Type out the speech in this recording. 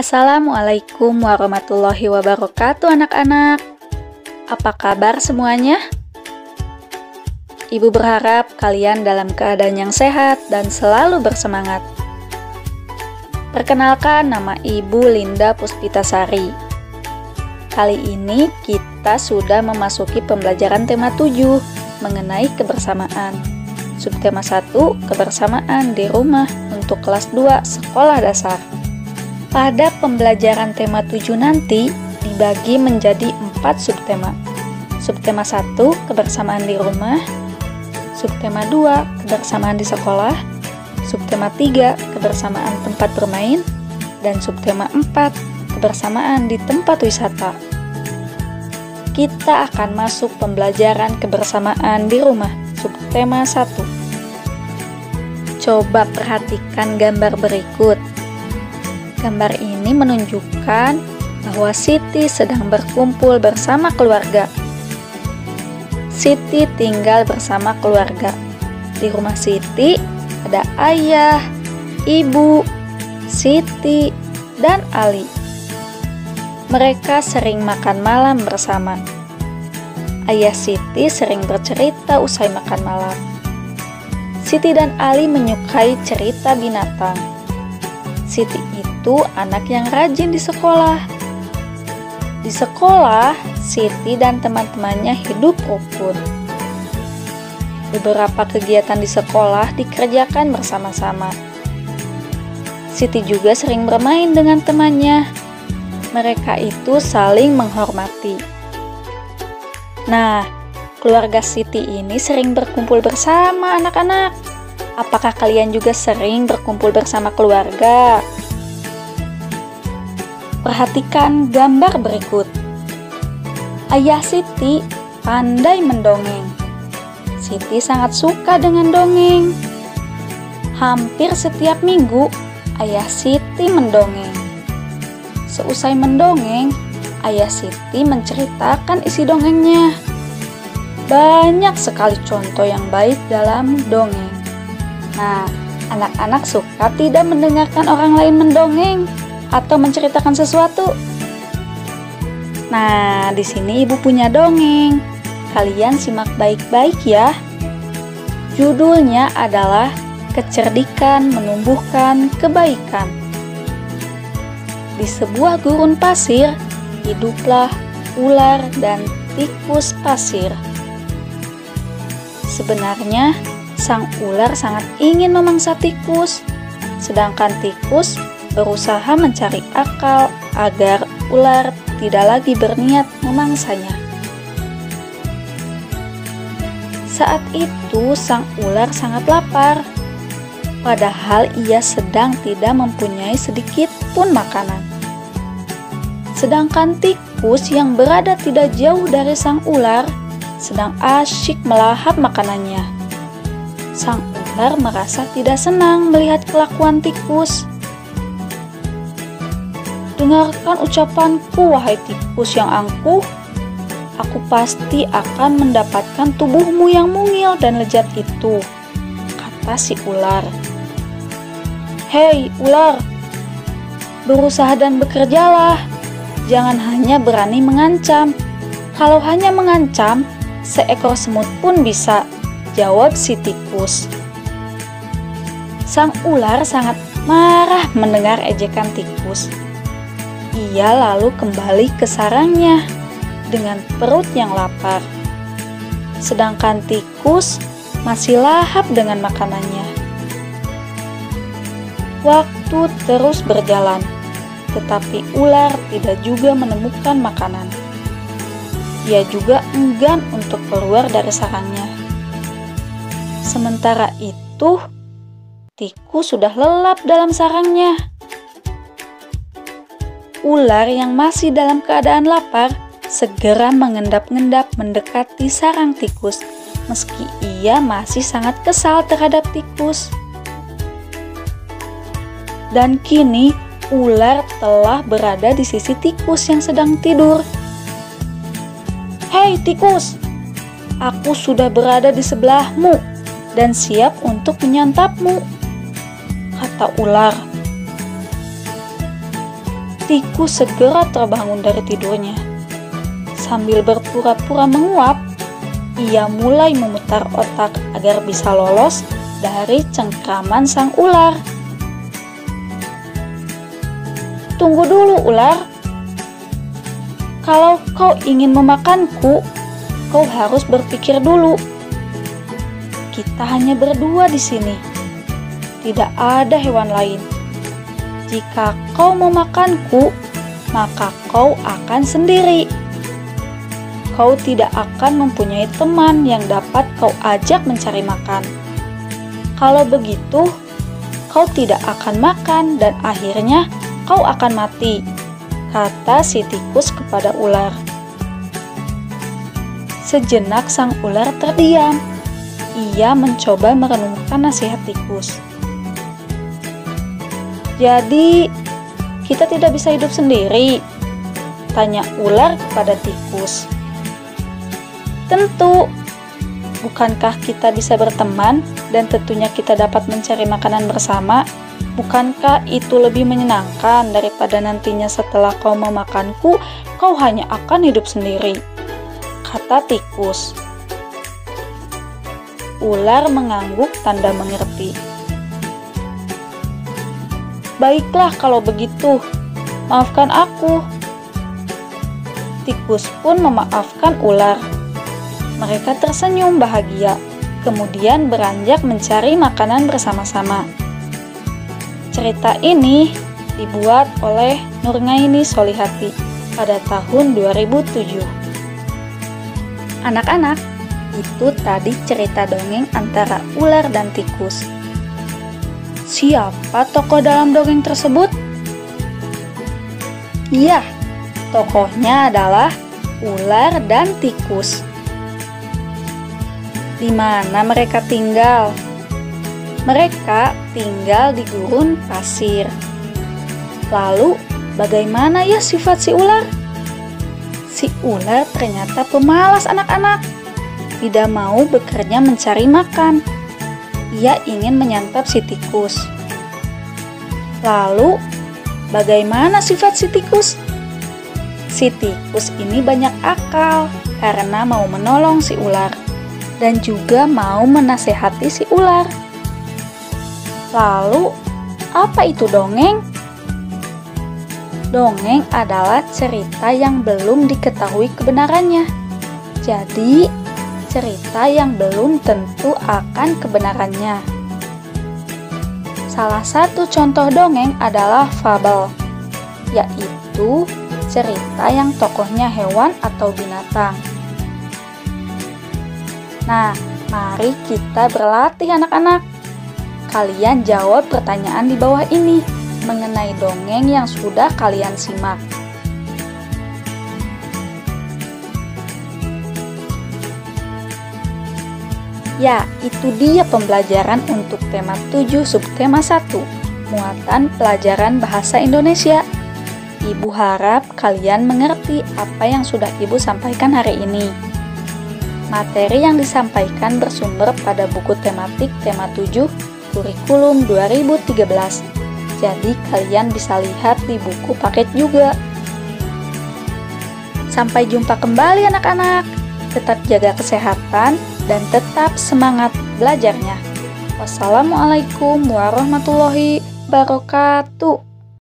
Assalamualaikum warahmatullahi wabarakatuh anak-anak. Apa kabar semuanya? Ibu berharap kalian dalam keadaan yang sehat dan selalu bersemangat. Perkenalkan, nama Ibu Linda Puspitasari. Kali ini kita sudah memasuki pembelajaran tema 7 mengenai kebersamaan. Subtema 1, kebersamaan di rumah untuk kelas 2 sekolah dasar. Pada pembelajaran tema 7 nanti dibagi menjadi 4 subtema. Subtema 1, kebersamaan di rumah. Subtema 2, kebersamaan di sekolah. Subtema 3, kebersamaan tempat bermain. Dan subtema 4, kebersamaan di tempat wisata. Kita akan masuk pembelajaran kebersamaan di rumah, subtema 1. Coba perhatikan gambar berikut. Gambar ini menunjukkan bahwa Siti sedang berkumpul bersama keluarga. Siti tinggal bersama keluarga. Di rumah Siti ada ayah, ibu, Siti, dan Ali. Mereka sering makan malam bersama. Ayah Siti sering bercerita usai makan malam. Siti dan Ali menyukai cerita binatang. Siti itu anak yang rajin di sekolah. Di sekolah, Siti dan teman-temannya hidup rukun. Beberapa kegiatan di sekolah dikerjakan bersama-sama. Siti juga sering bermain dengan temannya. Mereka itu saling menghormati. Nah, keluarga Siti ini sering berkumpul bersama anak-anak. Apakah kalian juga sering berkumpul bersama keluarga? Perhatikan gambar berikut. Ayah Siti pandai mendongeng. Siti sangat suka dengan dongeng. Hampir setiap minggu, ayah Siti mendongeng. Seusai mendongeng, ayah Siti menceritakan isi dongengnya. Banyak sekali contoh yang baik dalam dongeng. Nah, anak-anak suka tidak mendengarkan orang lain mendongeng atau menceritakan sesuatu? Nah, di sini Ibu punya dongeng. Kalian simak baik-baik ya. Judulnya adalah Kecerdikan Menumbuhkan Kebaikan. Di sebuah gurun pasir, hiduplah ular dan tikus pasir. Sebenarnya, sang ular sangat ingin memangsa tikus, sedangkan tikus berusaha mencari akal agar ular tidak lagi berniat memangsanya. Saat itu, sang ular sangat lapar, padahal ia sedang tidak mempunyai sedikit pun makanan. Sedangkan tikus yang berada tidak jauh dari sang ular sedang asyik melahap makanannya. Sang ular merasa tidak senang melihat kelakuan tikus. "Dengarkan ucapanku, wahai tikus yang angkuh. Aku pasti akan mendapatkan tubuhmu yang mungil dan lezat itu," kata si ular. "Hei ular, berusaha dan bekerjalah. Jangan hanya berani mengancam. Kalau hanya mengancam, seekor semut pun bisa," jawab si tikus. Sang ular sangat marah mendengar ejekan tikus. Ia lalu kembali ke sarangnya dengan perut yang lapar. Sedangkan tikus masih lahap dengan makanannya. Waktu terus berjalan, tetapi ular tidak juga menemukan makanan. Ia juga enggan untuk keluar dari sarangnya. Sementara itu, tikus sudah lelap dalam sarangnya. Ular yang masih dalam keadaan lapar segera mengendap-endap mendekati sarang tikus, meski ia masih sangat kesal terhadap tikus. Dan kini, ular telah berada di sisi tikus yang sedang tidur. "Hei tikus, aku sudah berada di sebelahmu dan siap untuk menyantapmu," kata ular. Tikus segera terbangun dari tidurnya. Sambil berpura-pura menguap, ia mulai memutar otak agar bisa lolos dari cengkraman sang ular. Tunggu dulu, ular. Kalau kau ingin memakanku, kau harus berpikir dulu. Kita hanya berdua di sini. Tidak ada hewan lain. Jika kau memakanku, maka kau akan sendiri. Kau tidak akan mempunyai teman yang dapat kau ajak mencari makan. Kalau begitu, kau tidak akan makan dan akhirnya kau akan mati, kata si tikus kepada ular. Sejenak sang ular terdiam. Ia mencoba merenungkan nasihat tikus. Jadi, kita tidak bisa hidup sendiri? Tanya ular kepada tikus. Tentu, bukankah kita bisa berteman dan tentunya kita dapat mencari makanan bersama? Bukankah itu lebih menyenangkan daripada nantinya setelah kau memakanku, kau hanya akan hidup sendiri? Kata tikus. Ular mengangguk tanda mengerti. Baiklah kalau begitu, maafkan aku. Tikus pun memaafkan ular. Mereka tersenyum bahagia, kemudian beranjak mencari makanan bersama-sama. Cerita ini dibuat oleh Nurgaini Solihati pada tahun 2007. Anak-anak, itu tadi cerita dongeng antara ular dan tikus. Siapa tokoh dalam dongeng tersebut? Iya, tokohnya adalah ular dan tikus. Di mana mereka tinggal? Mereka tinggal di gurun pasir. Lalu, bagaimana ya sifat si ular? Si ular ternyata pemalas anak-anak. Tidak mau bekerja mencari makan. Ia ingin menyantap si tikus. Lalu, bagaimana sifat si tikus? Si tikus ini banyak akal karena mau menolong si ular dan juga mau menasehati si ular. Lalu, apa itu dongeng? Dongeng adalah cerita yang belum diketahui kebenarannya. Jadi, cerita yang belum tentu akan kebenarannya. Salah satu contoh dongeng adalah fabel, yaitu cerita yang tokohnya hewan atau binatang. Nah, mari kita berlatih anak-anak. Kalian jawab pertanyaan di bawah ini mengenai dongeng yang sudah kalian simak. Ya, itu dia pembelajaran untuk tema 7 subtema 1, muatan pelajaran bahasa Indonesia. Ibu harap kalian mengerti apa yang sudah Ibu sampaikan hari ini. Materi yang disampaikan bersumber pada buku tematik tema 7 Kurikulum 2013. Jadi kalian bisa lihat di buku paket juga. Sampai jumpa kembali anak-anak. Tetap jaga kesehatan dan tetap semangat belajarnya. Wassalamualaikum warahmatullahi wabarakatuh.